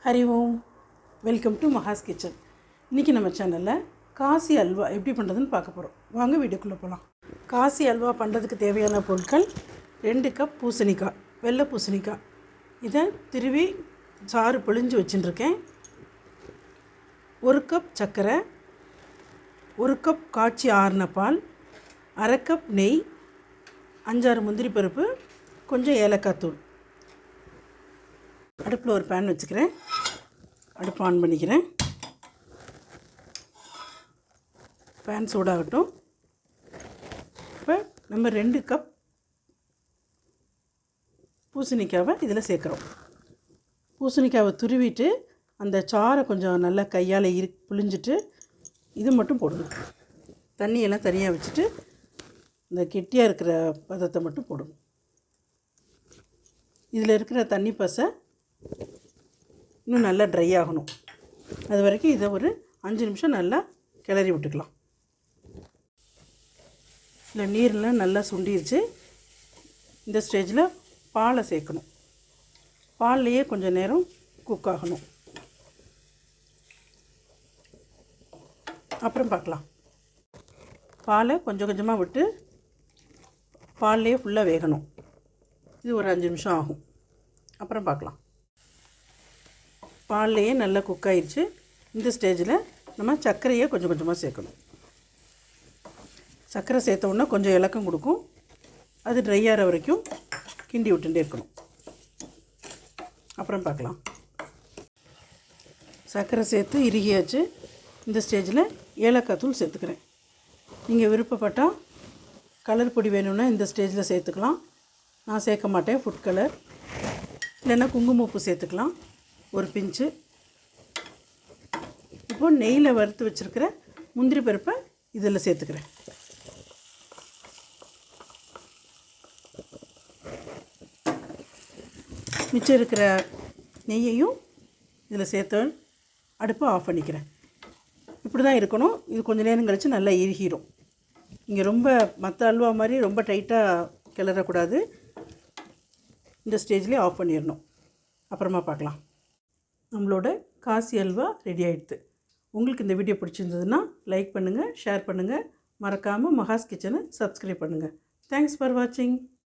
Hari Om. Welcome to Maha's kitchen. இன்றைக்கி நம்ம சேனலில் காசி அல்வா எப்படி பண்ணுறதுன்னு பார்க்க போகிறோம். வாங்க வீடியோக்குள்ளே போகலாம். காசி அல்வா பண்ணுறதுக்கு தேவையான பொருட்கள் 2 கப் பூசணிக்காய், வெள்ளை பூசணிக்காய். இதை திருவி சாறு பிழிஞ்சு வச்சுட்டுருக்கேன். 1 கப் சர்க்கரை, 1 கப் காய்ச்சி ஆறின பால், அரை கப் நெய், 5-6 முந்திரி பருப்பு, கொஞ்சம் ஏலக்காய் தூள். அடுப்பில் ஒரு பேன் வச்சுக்கிறேன். அடுப்பு ஆன் பண்ணிக்கிறேன். பேன் சூடாகட்டும். இப்போ நம்ம 2 கப் பூசணிக்காவை இதில் சேர்க்குறோம். பூசணிக்காவை துருவிட்டு அந்த சாறை கொஞ்சம் நல்லா கையால் புழிஞ்சிட்டு இது மட்டும் போடணும். தண்ணியெல்லாம் தனியாக வச்சுட்டு இந்த கெட்டியாக இருக்கிற பதத்தை மட்டும் போடணும். இதில் இருக்கிற தண்ணி பசை இன்னும் நல்லா ட்ரை ஆகணும். அது வரைக்கும் இதை ஒரு 5 நிமிஷம் நல்லா கிளறி விட்டுக்கலாம். இல்லை நீர்லாம் நல்லா சுண்டிருச்சு. இந்த ஸ்டேஜில் பாலை சேர்க்கணும். பால்லையே கொஞ்சம் நேரம் குக் ஆகணும். அப்புறம் பார்க்கலாம். பாலை கொஞ்சம் கொஞ்சமாக விட்டு பால்லையே ஃபுல்லாக வேகணும். இது ஒரு 5 நிமிஷம் ஆகும். அப்புறம் பார்க்கலாம். பால்லையே நல்லா குக் ஆயிடுச்சு. இந்த ஸ்டேஜில் நம்ம சர்க்கரையை கொஞ்சம் கொஞ்சமாக சேர்க்கணும். சர்க்கரை சேர்த்த உடனே கொஞ்சம் இலக்கம் கொடுக்கும். அது ட்ரை ஆகிற வரைக்கும் கிண்டி விட்டுட்டே இருக்கணும். அப்புறம் பார்க்கலாம். சர்க்கரை சேர்த்து இறுகியாச்சு. இந்த ஸ்டேஜில் ஏலக்காய் தூள் சேர்த்துக்கிறேன். நீங்கள் விருப்பப்பட்டால் கலர் பொடி வேணும்னா இந்த ஸ்டேஜில் சேர்த்துக்கலாம். நான் சேர்க்க மாட்டேன். ஃபுட் கலர் இல்லைன்னா குங்குமப்பூ சேர்த்துக்கலாம், ஒரு பிஞ்சு. இப்போது நெய்யில் வறுத்து வச்சுருக்கிற முந்திரி பருப்பை இதில் சேர்த்துக்கிறேன். மிச்சம் இருக்கிற நெய்யையும் இதில் சேர்த்து அடுப்பை ஆஃப் பண்ணிக்கிறேன். இப்படி தான் இருக்கணும். இது கொஞ்சம் நேரம் கழித்து நல்லா இறுகிடும். இங்கே ரொம்ப மற்ற அல்வா மாதிரி ரொம்ப டைட்டாக கிளறக்கூடாது. இந்த ஸ்டேஜ்லேயே ஆஃப் பண்ணிடணும். அப்புறமா பார்க்கலாம். நம்மளோட காசி அல்வா ரெடி ஆகிடுது. உங்களுக்கு இந்த வீடியோ பிடிச்சிருந்ததுன்னா லைக் பண்ணுங்கள், ஷேர் பண்ணுங்கள். மறக்காமல் மஹாஸ் கிச்சனை சப்ஸ்கிரைப் பண்ணுங்கள். தேங்க்ஸ் ஃபார் வாட்சிங்.